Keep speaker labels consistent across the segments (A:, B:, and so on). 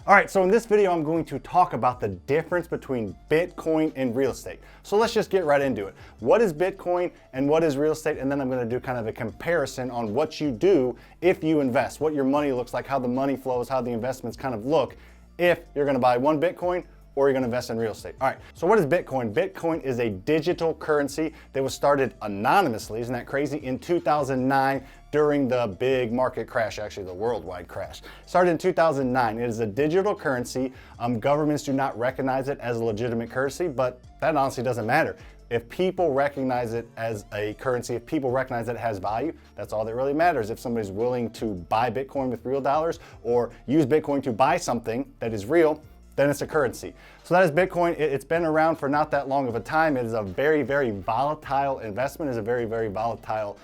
A: All right, so in this video, I'm going to talk about the difference between Bitcoin and real estate. So let's just get right into it. What is Bitcoin and what is real estate? And then I'm going to do kind of a comparison on what you do if you invest, what your money looks like, how the money flows, how the investments kind of look if you're going to buy one Bitcoin or you're going to invest in real estate. All right, so what is Bitcoin? Bitcoin is a digital currency that was started anonymously, isn't that crazy, in 2009 during the big market crash, actually the worldwide crash. Started in 2009. It is a digital currency. Governments do not recognize it as a legitimate currency, but that honestly doesn't matter. If people recognize it as a currency, if people recognize that it has value, that's all that really matters. If somebody's willing to buy Bitcoin with real dollars or use Bitcoin to buy something that is real, then it's a currency. So that is Bitcoin. It's been around for not that long of a time. It is a very, very volatile investment. It's a very, very volatile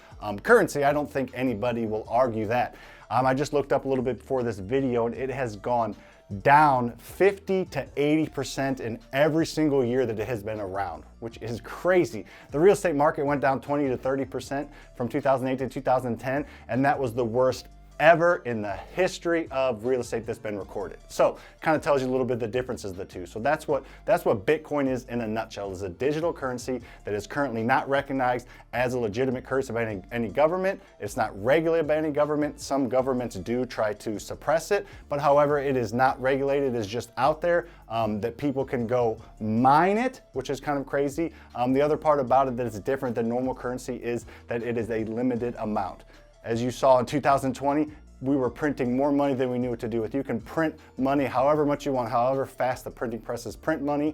A: currency. I don't think anybody will argue that. I just looked up a little bit before this video and it has gone down 50 to 80% in every single year that it has been around, which is crazy. The real estate market went down 20 to 30% from 2008 to 2010, and that was the worst ever in the history of real estate that's been recorded. So kind of tells you a little bit the differences of the two. So that's what Bitcoin is in a nutshell. It's a digital currency that is currently not recognized as a legitimate currency by any government. It's not regulated by any government. Some governments do try to suppress it, but however, it is not regulated. It is just out there that people can go mine it, which is kind of crazy. The other part about it that is different than normal currency is that it is a limited amount. As you saw in 2020, we were printing more money than we knew what to do with. You can print money however much you want, however fast the printing presses print money,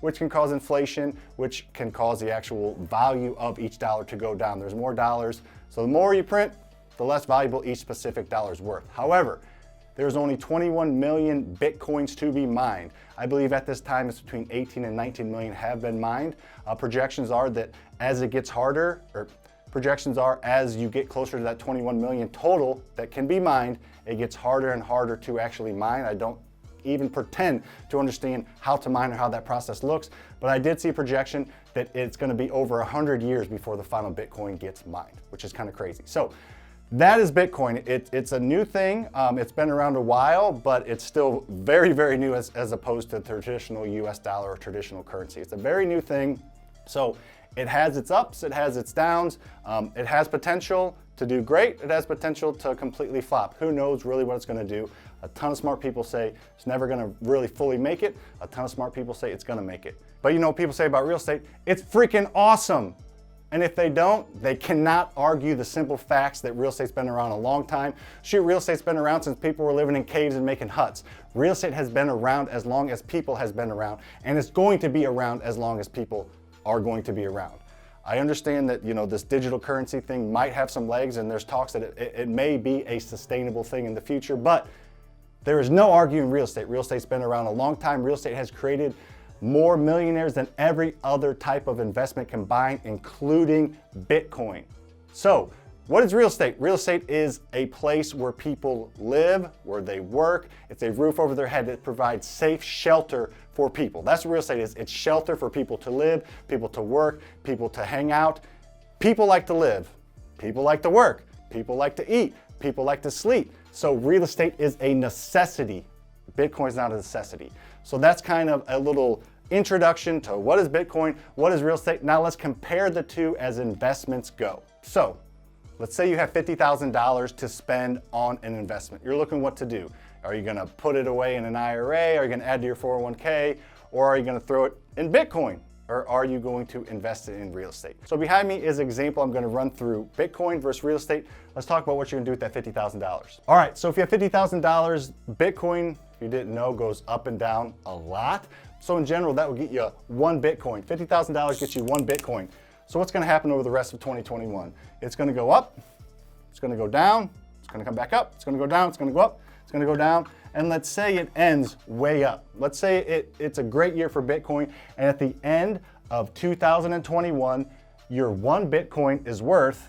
A: which can cause inflation, which can cause the actual value of each dollar to go down. There's more dollars, so the more you print, the less valuable each specific dollar is worth. However, there's only 21 million Bitcoins to be mined. I believe at this time it's between 18 and 19 million have been mined. Projections are that as it gets harder, projections are as you get closer to that 21 million total that can be mined, it gets harder and harder to actually mine. I don't even pretend to understand how to mine or how that process looks, but I did see a projection that it's going to be over 100 years before the final Bitcoin gets mined, which is kind of crazy. So that is Bitcoin. It's a new thing. It's been around a while, but it's still very, very new as opposed to the traditional US dollar or traditional currency. It's a very new thing. So it has its ups, it has its downs, it has potential to do great, it has potential to completely flop. Who knows really what it's gonna do? A ton of smart people say it's never gonna really fully make it. A ton of smart people say it's gonna make it. But you know what people say about real estate? It's freaking awesome. And if they don't, they cannot argue the simple facts that real estate's been around a long time. Shoot, real estate's been around since people were living in caves and making huts. Real estate has been around as long as people has been around, and it's going to be around as long as people are going to be around. I understand that, you know, this digital currency thing might have some legs and there's talks that it may be a sustainable thing in the future, but there is no arguing real estate. Real estate's been around a long time. Real estate has created more millionaires than every other type of investment combined, including Bitcoin. So, what is real estate? Real estate is a place where people live, where they work. It's a roof over their head that provides safe shelter for people. That's what real estate is. It's shelter for people to live, people to work, people to hang out. People like to live, people like to work, people like to eat, people like to sleep. So real estate is a necessity. Bitcoin is not a necessity. So that's kind of a little introduction to what is Bitcoin, what is real estate. Now let's compare the two as investments go. So let's say you have $50,000 to spend on an investment. You're looking what to do. Are you gonna put it away in an IRA? Are you gonna add to your 401k? Or are you gonna throw it in Bitcoin? Or are you going to invest it in real estate? So behind me is an example. I'm gonna run through Bitcoin versus real estate. Let's talk about what you're gonna do with that $50,000. All right, so if you have $50,000, Bitcoin, if you didn't know, goes up and down a lot. So in general, that will get you one Bitcoin. $50,000 gets you one Bitcoin. So what's gonna happen over the rest of 2021? It's gonna go up, it's gonna go down, it's gonna come back up, it's gonna go down, it's gonna go up, it's gonna go down, and let's say it ends way up. Let's say it's a great year for Bitcoin, and at the end of 2021, your one Bitcoin is worth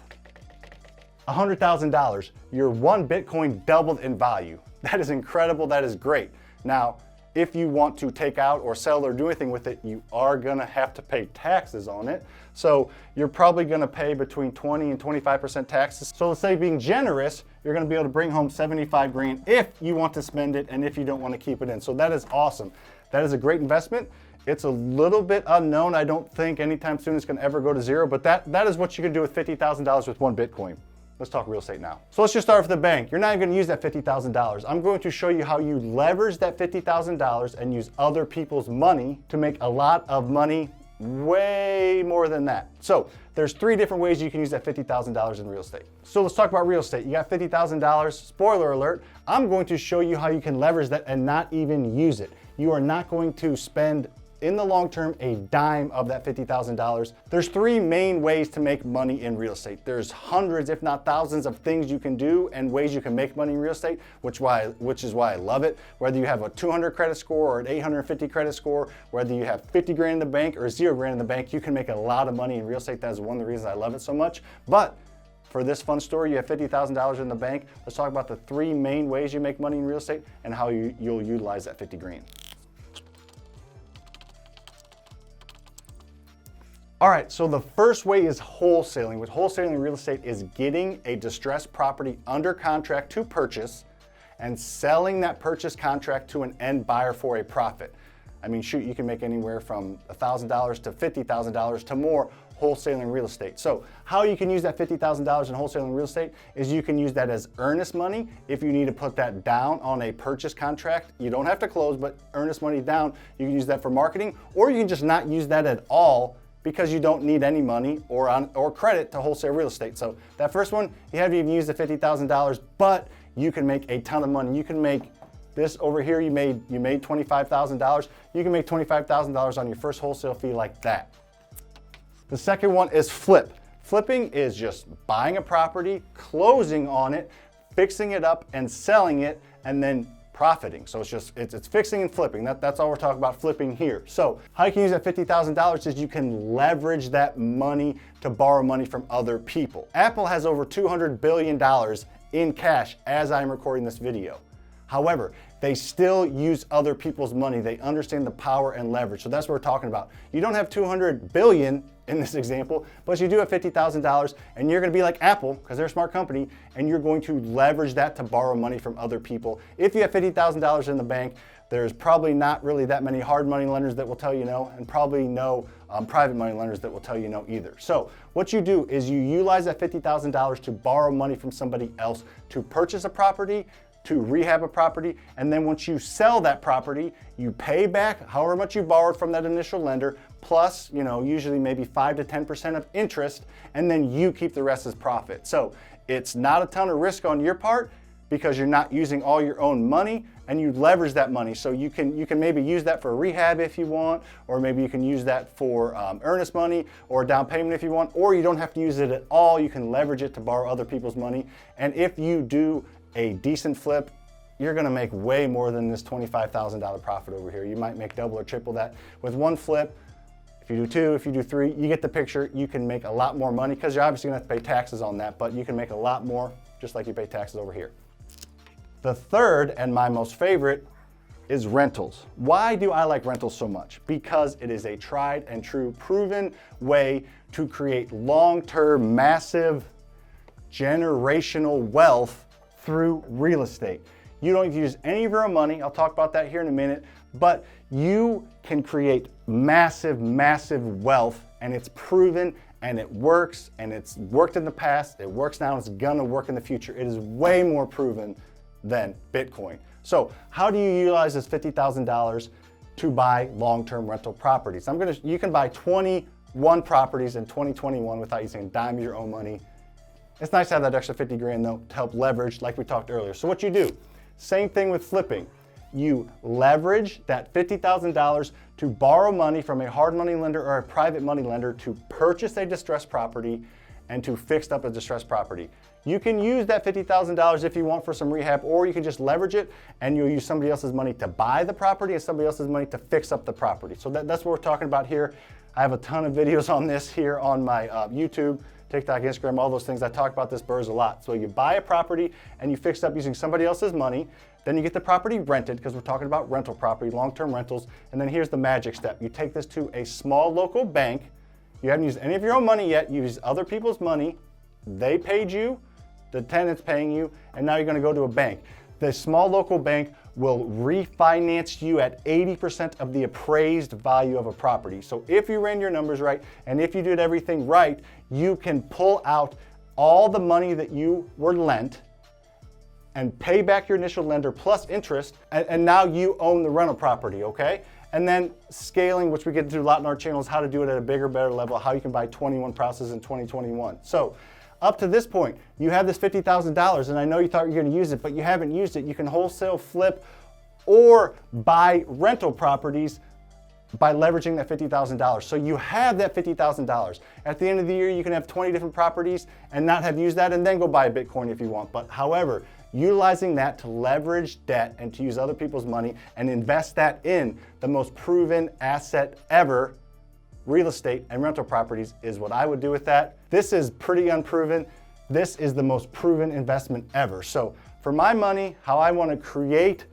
A: $100,000. Your one Bitcoin doubled in value. That is incredible, that is great. Now, if you want to take out or sell or do anything with it, you are gonna have to pay taxes on it. So you're probably gonna pay between 20 and 25% taxes. So let's say being generous, you're gonna be able to bring home 75 grand if you want to spend it and if you don't want to keep it in. So that is awesome. That is a great investment. It's a little bit unknown. I don't think anytime soon it's gonna ever go to zero, but that is what you can do with $50,000 with one Bitcoin. Let's talk real estate now. So let's just start with the bank. You're not even gonna use that $50,000. I'm going to show you how you leverage that $50,000 and use other people's money to make a lot of money, way more than that. So there's 3 different ways you can use that $50,000 in real estate. So let's talk about real estate. You got $50,000, spoiler alert, I'm going to show you how you can leverage that and not even use it. You are not going to spend in the long term a dime of that $50,000. There's 3 main ways to make money in real estate. There's hundreds, if not thousands, of things you can do and ways you can make money in real estate, which is why I love it. Whether you have a 200 credit score or an 850 credit score, whether you have 50 grand in the bank or 0 grand in the bank, you can make a lot of money in real estate. That is one of the reasons I love it so much. But for this fun story, you have $50,000 in the bank. Let's talk about the 3 main ways you make money in real estate and how you'll utilize that 50 grand. All right, so the first way is wholesaling. With wholesaling real estate is getting a distressed property under contract to purchase and selling that purchase contract to an end buyer for a profit. I mean, shoot, you can make anywhere from $1,000 to $50,000 to more wholesaling real estate. So how you can use that $50,000 in wholesaling real estate is you can use that as earnest money. If you need to put that down on a purchase contract, you don't have to close, but earnest money down, you can use that for marketing, or you can just not use that at all because you don't need any money or credit to wholesale real estate. So that first one, you haven't even used the $50,000, but you can make a ton of money. You can make this over here, you made $25,000. You can make $25,000 on your first wholesale fee like that. The second one is flip. Flipping is just buying a property, closing on it, fixing it up and selling it, and then profiting. So it's fixing and flipping. That's all we're talking about, flipping here. So how you can use that $50,000 is you can leverage that money to borrow money from other people. Apple has over $200 billion in cash as I'm recording this video. However, they still use other people's money. They understand the power and leverage. So that's what we're talking about. You don't have $200 billion in this example, but you do have $50,000 and you're gonna be like Apple, because they're a smart company, and you're going to leverage that to borrow money from other people. If you have $50,000 in the bank, there's probably not really that many hard money lenders that will tell you no, and probably no private money lenders that will tell you no either. So what you do is you utilize that $50,000 to borrow money from somebody else to purchase a property, to rehab a property, and then once you sell that property, you pay back however much you borrowed from that initial lender, plus, usually maybe 5 to 10% of interest, and then you keep the rest as profit. So it's not a ton of risk on your part because you're not using all your own money, and you leverage that money. So you can maybe use that for rehab if you want, or maybe you can use that for earnest money or down payment if you want, or you don't have to use it at all. You can leverage it to borrow other people's money. And if you do a decent flip, you're gonna make way more than this $25,000 profit over here. You might make double or triple that. With one flip, if you do 2, if you do 3, you get the picture. You can make a lot more money because you're obviously gonna have to pay taxes on that, but you can make a lot more just like you pay taxes over here. The third, and my most favorite, is rentals. Why do I like rentals so much? Because it is a tried and true, proven way to create long-term, massive, generational wealth through real estate. You don't need to use any of your own money. I'll talk about that here in a minute, but you can create massive, massive wealth, and it's proven and it works, and it's worked in the past, it works now, it's gonna work in the future. It is way more proven than Bitcoin. So how do you utilize this $50,000 to buy long-term rental properties? You can buy 21 properties in 2021 without using a dime of your own money. It's nice to have that extra 50 grand though to help leverage like we talked earlier. So what you do, same thing with flipping. You leverage that $50,000 to borrow money from a hard money lender or a private money lender to purchase a distressed property and to fix up a distressed property. You can use that $50,000 if you want for some rehab, or you can just leverage it and you'll use somebody else's money to buy the property and somebody else's money to fix up the property. So that's what we're talking about here. I have a ton of videos on this here on my YouTube, TikTok, Instagram, all those things. I talk about this birds a lot. So you buy a property and you fix it up using somebody else's money. Then you get the property rented, because we're talking about rental property, long-term rentals. And then here's the magic step. You take this to a small local bank. You haven't used any of your own money yet. You use other people's money. They paid you, the tenant's paying you, and now you're gonna go to a bank. The small local bank will refinance you at 80% of the appraised value of a property. So if you ran your numbers right, and if you did everything right, you can pull out all the money that you were lent and pay back your initial lender plus interest, and now you own the rental property, okay? And then scaling, which we get into a lot in our channel, is how to do it at a bigger, better level, how you can buy 21 houses in 2021. So up to this point, you have this $50,000, and I know you thought you were gonna use it, but you haven't used it. You can wholesale, flip, or buy rental properties by leveraging that $50,000. So you have that $50,000. At the end of the year, you can have 20 different properties and not have used that, and then go buy a Bitcoin if you want. But however, utilizing that to leverage debt and to use other people's money and invest that in the most proven asset ever, real estate and rental properties, is what I would do with that. This is pretty unproven. This is the most proven investment ever. So for my money, how I want to create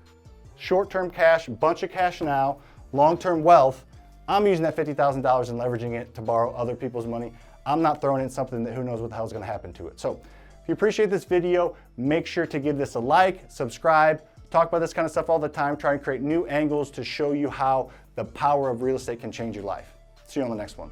A: short-term cash, bunch of cash now, long-term wealth, I'm using that $50,000 and leveraging it to borrow other people's money. I'm not throwing in something that who knows what the hell is going to happen to it. So if you appreciate this video, make sure to give this a like, subscribe, talk about this kind of stuff all the time, try and create new angles to show you how the power of real estate can change your life. See you on the next one.